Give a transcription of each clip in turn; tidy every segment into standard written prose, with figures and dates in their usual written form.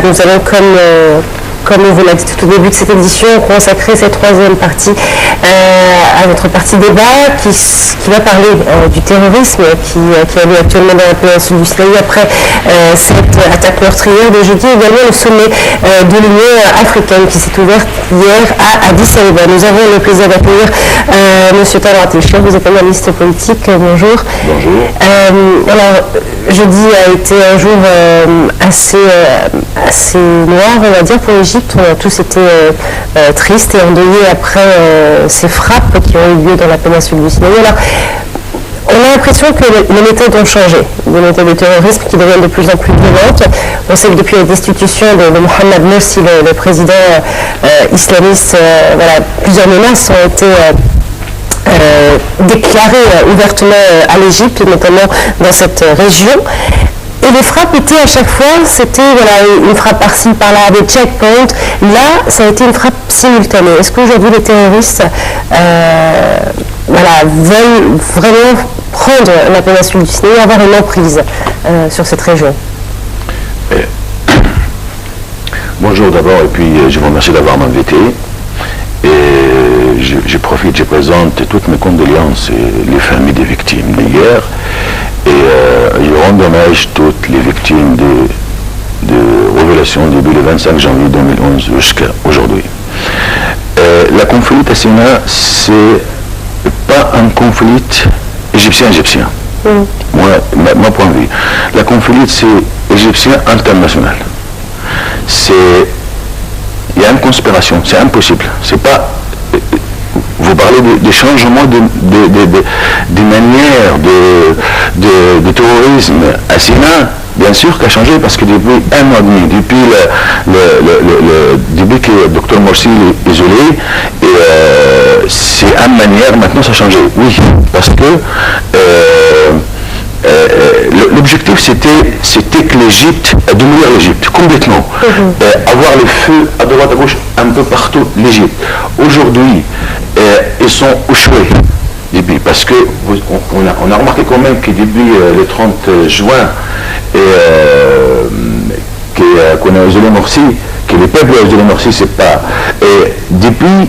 nous allons, comme on vous l'a dit tout au début de cette édition, consacrer cette troisième partie à notre partie débat qui va parler du terrorisme qui a lieu actuellement dans la péninsule du Sinaï après cette attaque meurtrière de jeudi, également le sommet de l'Union africaine qui s'est ouvert hier à Addis Abeba. Nous avons le plaisir d'accueillir M. Talwar Téchir, vous êtes analyste politique. Bonjour. Bonjour. Alors, jeudi a été un jour assez noir, on va dire, pour l'Égypte. On a tous été tristes et endeuillés après ces frappes qui ont eu lieu dans la péninsule du Sinaï. Alors, on a l'impression que les méthodes ont changé, des méthodes de terrorisme qui deviennent de plus en plus violentes. On sait que depuis la destitution de Mohamed Morsi, le président islamiste, plusieurs menaces ont été déclarées ouvertement à l'Égypte, notamment dans cette région. Et les frappes étaient à chaque fois, c'était une frappe par-ci, par-là, des checkpoints. Là, ça a été une frappe simultanée. Est-ce qu'aujourd'hui les terroristes veulent vraiment prendre la péninsule du Sinaï et avoir une emprise sur cette région? Bonjour d'abord, et puis je vous remercie d'avoir m'invité. Et je profite, je présente toutes mes condoléances et les familles des victimes d'hier. Et je rends hommage à toutes les victimes de révélations depuis le 25 janvier 2011 jusqu'à aujourd'hui. Le conflit à Sina, c'est pas un conflit égyptien. Mon point de vue. Le conflit, c'est égyptien international. Il y a une conspiration, c'est impossible. C'est pas. Vous parlez des changements de manière de terrorisme à Sina, bien sûr qu'a changé parce que depuis un mois et demi, depuis que le docteur Morsi est isolé, c'est une manière, maintenant ça a changé. Oui, parce que l'objectif c'était que l'Égypte, démolir l'Égypte complètement, avoir le feu à droite à gauche un peu partout l'Égypte. Aujourd'hui, ils sont échoués parce que on a remarqué quand même que depuis le 30 juin qu'on a isolé Morsi, que le peuple a isolé Morsi, c'est pas. Depuis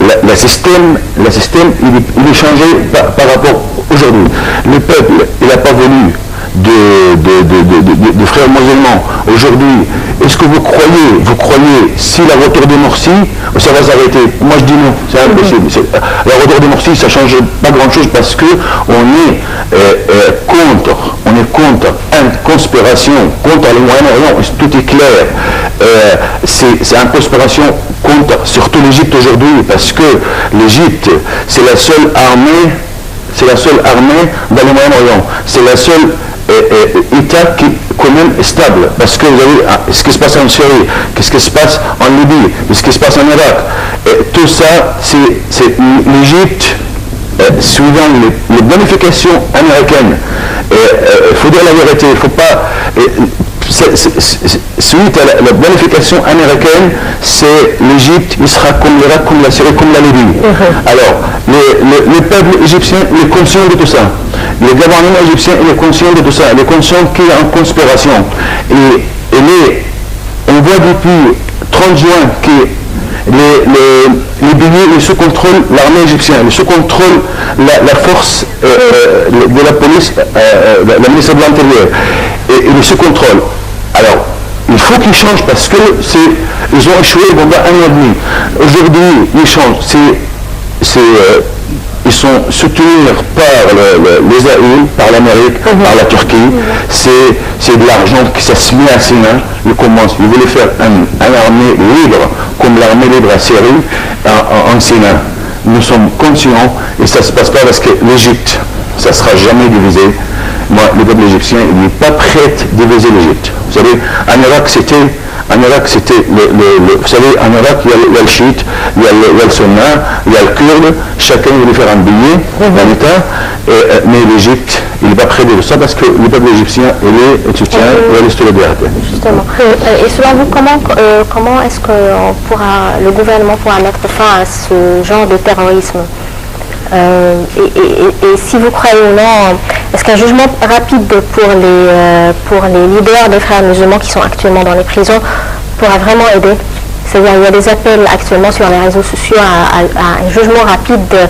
le système il est changé par rapport aujourd'hui. Le peuple, il n'a pas voulu de frères musulmans. Aujourd'hui, est-ce que vous croyez, si la retour de Morsi, ça va s'arrêter? Moi je dis non, c'est impossible. La retour de Morsi, ça ne change pas grand-chose parce que on est contre une conspiration contre le Moyen-Orient, tout est clair. C'est une conspiration contre surtout l'Égypte aujourd'hui parce que l'Égypte, c'est la seule armée dans le Moyen-Orient. C'est la seule État qui est quand même stable. Parce que vous avez ce qui se passe en Syrie, qu'est-ce qui se passe en Libye, ce qui se passe en Irak. Tout ça, c'est l'Égypte, suivant les bonifications américaines. Il faut dire la vérité, il ne faut pas. Suite à la bonification américaine, c'est l'Égypte, il sera comme l'Irak, comme la Syrie, comme la Libye. Alors, le peuple égyptien, il est conscient de tout ça. Le gouvernement égyptien, il est conscient de tout ça. Il est conscient qu'il y a une conspiration. Et on voit depuis 30 juin que les billets, ils se contrôlent l'armée égyptienne, ils se contrôlent la force de la police, la ministre de l'Intérieur. Et ils se contrôlent. Alors, il faut qu'ils changent parce que ils ont échoué pendant un an et demi. Aujourd'hui, ils changent. Ils sont soutenus par l'Israël, par l'Amérique, par la Turquie. C'est de l'argent qui ça se met à Sina. Ils voulaient faire une armée libre, comme l'armée libre à Syrie, en Sina. Nous sommes conscients, et ça ne se passe pas parce que l'Égypte, ça ne sera jamais divisé. Moi, le peuple égyptien, il n'est pas prêt à diviser l'Égypte. Vous savez, en Irak, c'était vous savez, en Irak, il y a le chiite, il y a le sunna, il y a le kurde, chacun voulait faire un billet dans l'État, mais l'Égypte, il n'est pas prêt de ça parce que le peuple égyptien, il est soutien, il est solidarité. Justement. Et selon vous, comment est-ce que le gouvernement pourra mettre fin à ce genre de terrorisme et si vous croyez ou non est-ce qu'un jugement rapide pour les leaders des frères musulmans qui sont actuellement dans les prisons pourra vraiment aider? C'est-à-dire il y a des appels actuellement sur les réseaux sociaux à un jugement rapide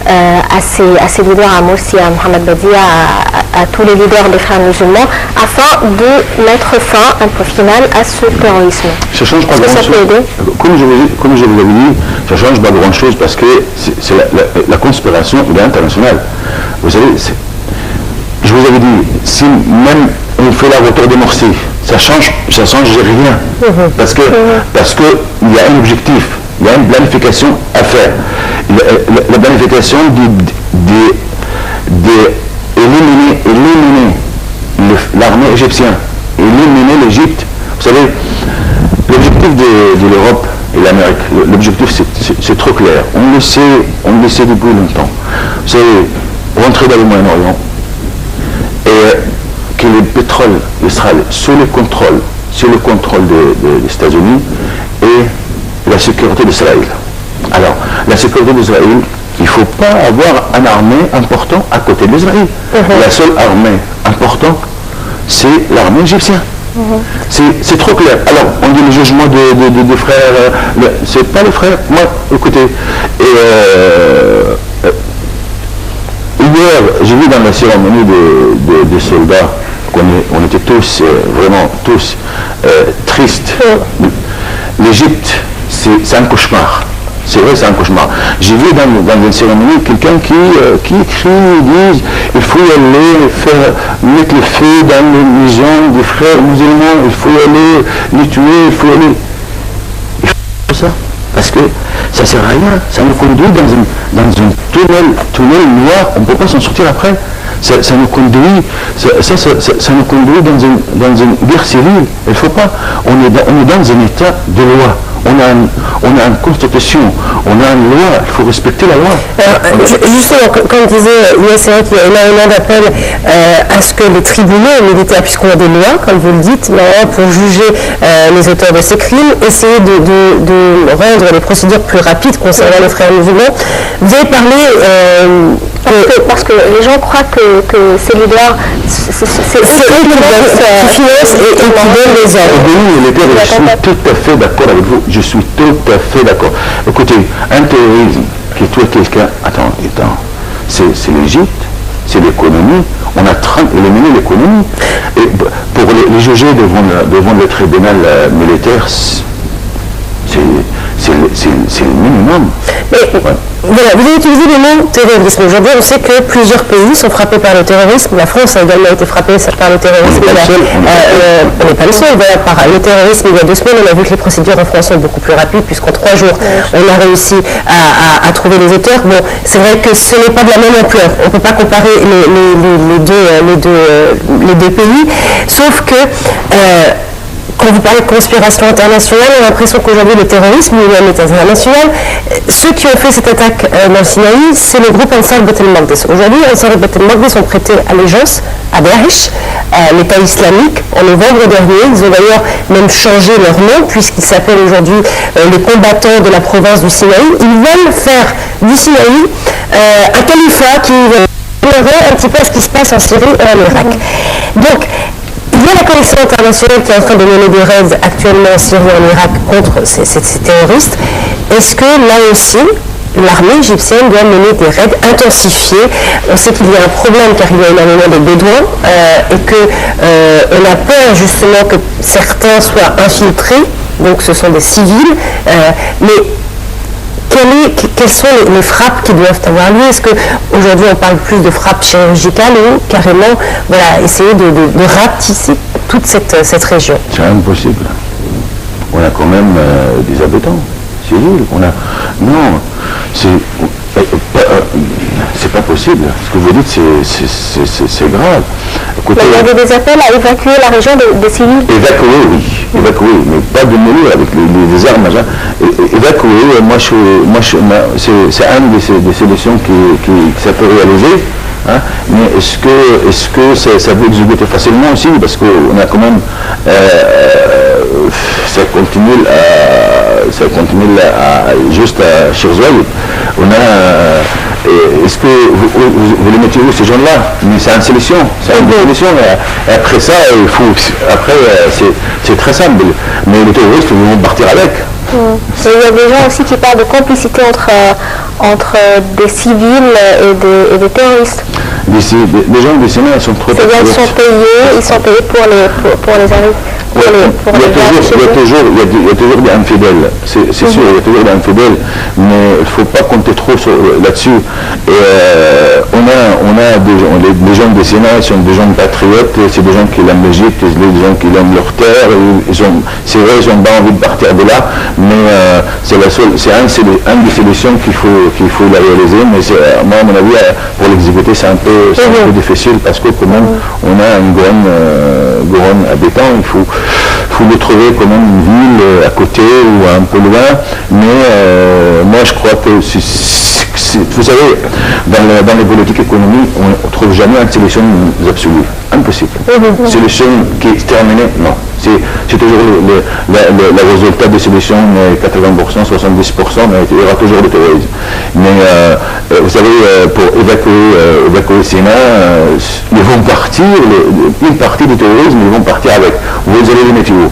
à ces leaders, à Morsi, à Mohamed Badia, à tous les leaders des frères musulmans, afin de mettre fin, un point final, à ce terrorisme. Ça change pas grand-chose. Comme je vous avais dit, ça change pas grand-chose parce que c'est la conspiration est internationale. Vous savez, je vous avais dit, si même on fait la retour des Morsi, ça change rien. Parce que il y a un objectif, il y a une planification à faire. La planification d'éliminer l'armée égyptienne, éliminer l'Égypte. Vous savez, l'objectif de l'Europe et l'Amérique, l'objectif c'est trop clair. On le sait depuis longtemps. Vous savez, rentrer dans le Moyen-Orient et que le pétrole d'Israël sous le contrôle des États-Unis et la sécurité d'Israël. Alors, la sécurité d'Israël, il ne faut pas avoir une armée importante à côté d'Israël. La seule armée importante, c'est l'armée égyptienne. C'est trop clair. Alors, on dit le jugement des frères, c'est pas les frères. Moi, écoutez, hier, j'ai vu dans la cérémonie des soldats qu'on était tous, vraiment tous, tristes. L'Égypte, c'est un cauchemar. C'est vrai, c'est un cauchemar. J'ai vu dans une cérémonie quelqu'un qui écrit, dit il faut y aller mettre le feu dans les maisons des frères musulmans, il faut y aller les tuer, il faut y aller. Il faut ça. Parce que ça ne sert à rien. Ça nous conduit dans un tunnel noir, on ne peut pas s'en sortir après. Ça nous conduit, ça nous conduit dans une guerre civile. Il ne faut pas. On est dans un état de loi. On a une constitution, on a une loi, il faut respecter la loi. Justement, comme disait c'est vrai qu'il y a énormément d'appels à ce que les tribunaux militaires, puisqu'on a des lois, comme vous le dites, pour juger les auteurs de ces crimes, essayer de rendre les procédures plus rapides concernant les frères musulmans. Vous avez parlé... parce que les gens croient que ces leaders, c'est eux qui financent et qui donnent les ordres. Je suis tout à fait d'accord avec vous. Je suis tout à fait d'accord. Écoutez, un terrorisme qui tue quelqu'un, attends, c'est l'Égypte, c'est l'économie. On a éliminé l'économie. Et pour les juger devant le tribunal militaire, c'est le minimum. Mais, voilà, vous avez utilisé le mot terrorisme. Aujourd'hui, on sait que plusieurs pays sont frappés par le terrorisme. La France a également été frappée par le terrorisme. On n'est pas le seul. Voilà, par le terrorisme, il y a 2 semaines, on a vu que les procédures en France sont beaucoup plus rapides, puisqu'en 3 jours, on a réussi à trouver les auteurs. Bon, c'est vrai que ce n'est pas de la même ampleur. On ne peut pas comparer les deux pays. Sauf que... quand vous parlez de conspiration internationale, on a l'impression qu'aujourd'hui le terrorisme est international. Ceux qui ont fait cette attaque dans le Sinaï, c'est le groupe Ansar Bait el-Maqdis. Aujourd'hui, Ansar Bait el-Maqdis ont prêté allégeance à Daesh, l'État islamique, en novembre dernier. Ils ont d'ailleurs même changé leur nom, puisqu'ils s'appellent aujourd'hui les combattants de la province du Sinaï. Ils veulent faire du Sinaï un califat qui pleurait un petit peu ce qui se passe en Syrie et en Irak. Donc, il y a la commission internationale qui est en train de mener des raids actuellement en Syrie et en Irak contre ces terroristes. Est-ce que là aussi, l'armée égyptienne doit mener des raids intensifiés? On sait qu'il y a un problème car il y a énormément de bédouins et qu'on a peur justement que certains soient infiltrés, donc ce sont des civils, mais quelles sont les frappes qui doivent avoir lieu? Est-ce qu'aujourd'hui on parle plus de frappes chirurgicales ou carrément essayer de rapetisser toute cette région? C'est impossible. On a quand même des habitants civils. Non, c'est pas possible. Ce que vous dites, c'est grave. Écoutez, il y avait des appels à évacuer la région des civils. Évacuer, mais pas de mourir avec les armes. Évacuer, c'est une des solutions qui ça peut réaliser. Hein, mais est-ce que ça peut exécuter facilement aussi? Parce qu'on a quand même ça continue juste à Chirzouaï. Est-ce que vous les mettez où ces gens-là? Mais c'est une solution, Et après ça, c'est très simple. Mais les terroristes vont partir avec. Et il y a des gens aussi qui parlent de complicité entre des civils et des terroristes. Les gens des Sénats sont trop... C'est-à-dire ils sont payés pour les arriver. Il y a toujours des infidèles, c'est sûr, il y a toujours des infidèles, mais il ne faut pas compter trop là-dessus. On a des gens des Sénats, ils sont des gens patriotes, c'est des gens qui aiment l'Égypte, des gens qui aiment leur terre, c'est vrai, ils n'ont pas envie de partir de là, mais c'est une des solutions qu'il faut la réaliser, mais moi, à mon avis, pour l'exécuter, c'est un peu difficile, parce que quand même, on a un grand habitant, il faut le trouver comme une ville à côté ou un peu loin, mais moi je crois que vous savez, dans les politiques économiques, on ne trouve jamais une solution absolue. Impossible. Solution qui est terminée, non. C'est toujours le résultat des solutions, 80%, 70%, mais il y aura toujours le terrorisme. Mais vous savez, pour évacuer le Sénat, ils vont partir, une partie du terrorisme, ils vont partir avec. Vous allez les mettre où?